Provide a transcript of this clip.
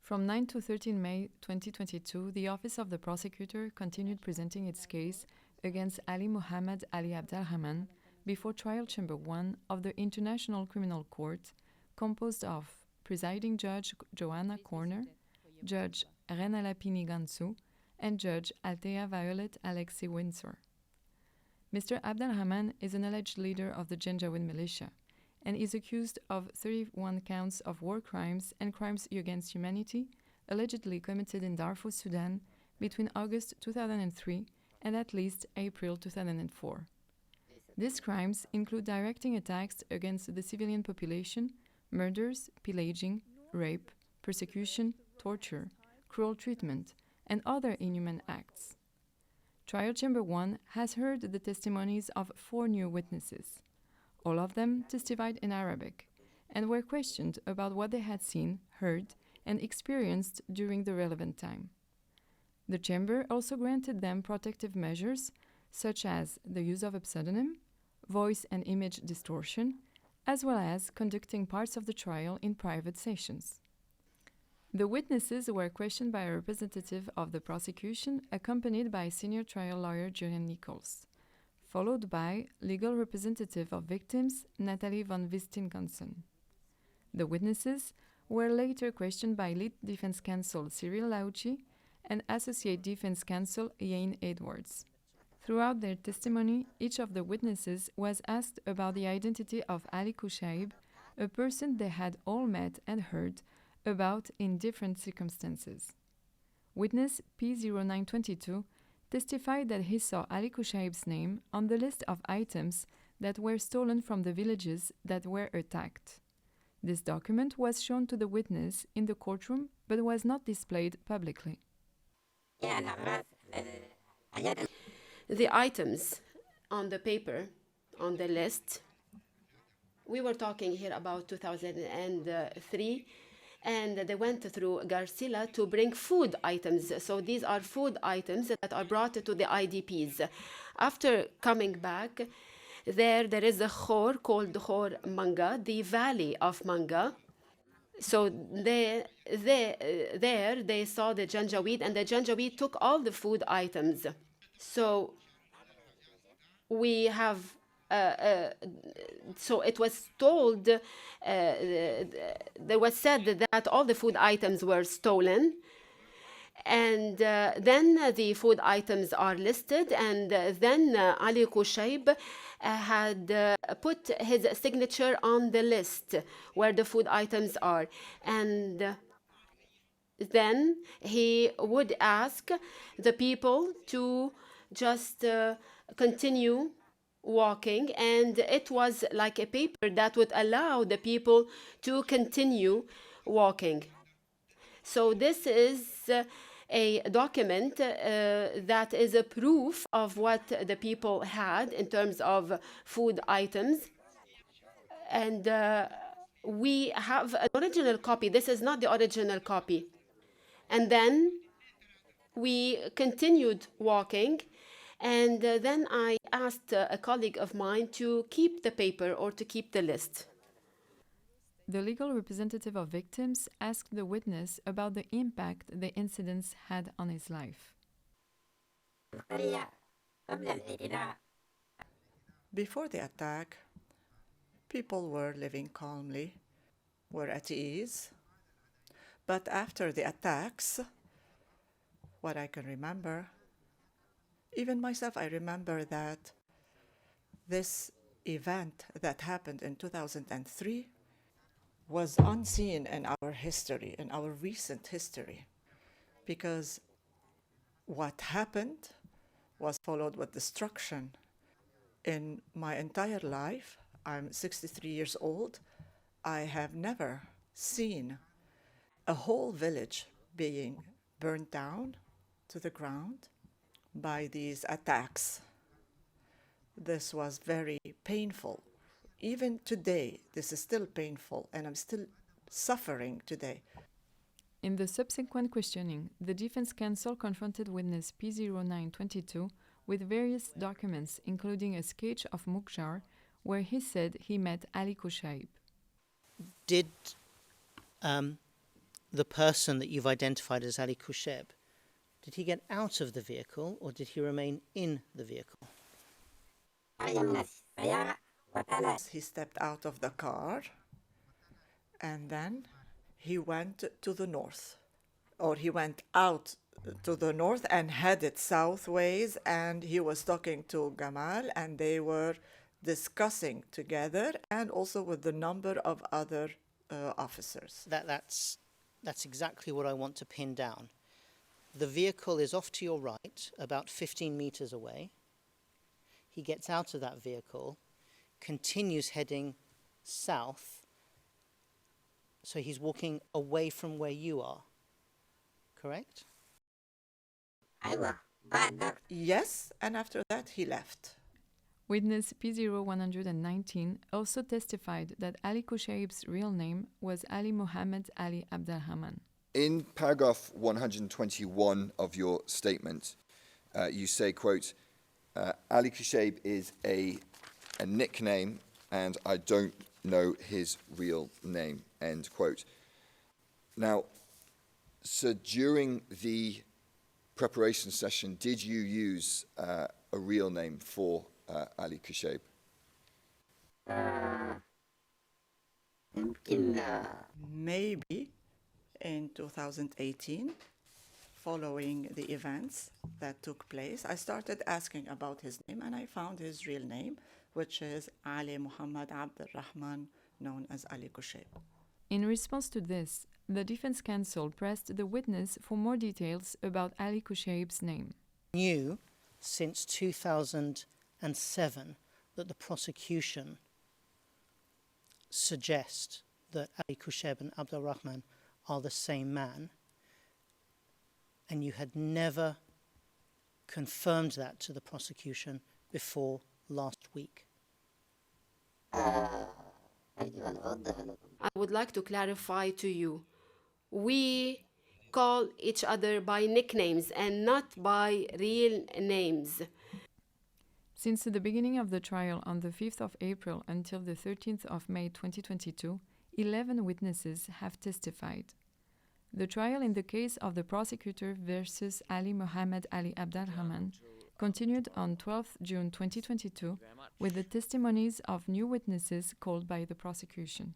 From 9 to 13 May 2022, the Office of the Prosecutor continued presenting its case against Ali Muhammad Ali Abd-Al-Rahman before Trial Chamber 1 of the International Criminal Court, composed of Presiding Judge Joanna Corner, Judge Rena Lapini Gansu, and Judge Althea Violet Alexi Windsor. Mr. Abd-Al-Rahman is an alleged leader of the Janjaweed militia and is accused of 31 counts of war crimes and crimes against humanity allegedly committed in Darfur, Sudan between August 2003 and at least April 2004. These crimes include directing attacks against the civilian population, murders, pillaging, rape, persecution, torture, cruel treatment, and other inhuman acts. Trial Chamber 1 has heard the testimonies of 4 new witnesses. All of them testified in Arabic and were questioned about what they had seen, heard, and experienced during the relevant time. The Chamber also granted them protective measures such as the use of a pseudonym, voice and image distortion, as well as conducting parts of the trial in private sessions. The witnesses were questioned by a representative of the prosecution accompanied by senior trial lawyer Julian Nichols, followed by legal representative of victims Natalie von Wistingansen. The witnesses were later questioned by lead defense counsel Cyril Lauchi and associate defense counsel Yain Edwards. Throughout their testimony, each of the witnesses was asked about the identity of Ali Kushaib, a person they had all met and heard about in different circumstances. Witness P0922 testified that he saw Ali Kushaib's name on the list of items that were stolen from the villages that were attacked. This document was shown to the witness in the courtroom but was not displayed publicly. The items on the paper, on the list, we were talking here about 2003, and they went through Garcila to bring food items. So these are food items that are brought to the IDPs. After coming back, there is a khor called Khor Manga, the Valley of Manga. So they saw the Janjaweed, and the Janjaweed took all the food items. So we have so it was told, there was said that all the food items were stolen, and then the food items are listed, and then Ali Kushaib had put his signature on the list where the food items are, and then he would ask the people to just continue walking, and it was like a paper that would allow the people to continue walking. So this is a document that is a proof of what the people had in terms of food items. And we have an original copy. This is not the original copy. And then we continued walking, and then I asked a colleague of mine to keep the paper or to keep the list. The legal representative of victims asked the witness about the impact the incidents had on his life. Before the attack, people were living calmly, were at ease. But after the attacks, what I can remember, even myself, I remember that this event that happened in 2003 was unseen in our history, in our recent history, because what happened was followed with destruction. In my entire life, I'm 63 years old, I have never seen a whole village being burned down to the ground by these attacks. This was very painful. Even today, this is still painful, and I'm still suffering today. In the subsequent questioning, the defense counsel confronted witness P0922 with various documents, including a sketch of Mukjar, where he said he met Ali Kushaib. Did the person that you've identified as Ali Kusheb, did he get out of the vehicle or did he remain in the vehicle? He stepped out of the car and then he went to the north, or he went out to the north and headed southways, and he was talking to Gamal and they were discussing together and also with the number of other officers. That's exactly what I want to pin down. The vehicle is off to your right, about 15 meters away. He gets out of that vehicle, continues heading south, so he's walking away from where you are, correct? Yes, and after that he left. Witness P0119 also testified that Ali Kushaib's real name was Ali Muhammad Ali Abd-Al-Rahman. In paragraph 121 of your statement, you say, quote, Ali Kushaib is a nickname and I don't know his real name, end quote. Now, so during the preparation session, did you use a real name for Ali Kushaib? Maybe in 2018, following the events that took place, I started asking about his name and I found his real name, which is Ali Muhammad Abd-Al-Rahman, known as Ali Kushaib. In response to this, the defense counsel pressed the witness for more details about Ali Kushaib's name. Knew since 2007 that the prosecution suggest that Ali Kushaib and Abd-Al-Rahman are the same man, and you had never confirmed that to the prosecution before last week. I would like to clarify to you, we call each other by nicknames and not by real names. Since the beginning of the trial on the 5th of April until the 13th of May 2022, 11 witnesses have testified. The trial in the case of the prosecutor versus Ali Muhammad Ali Abd-Al-Rahman continued on 12th June 2022 with the testimonies of new witnesses called by the prosecution.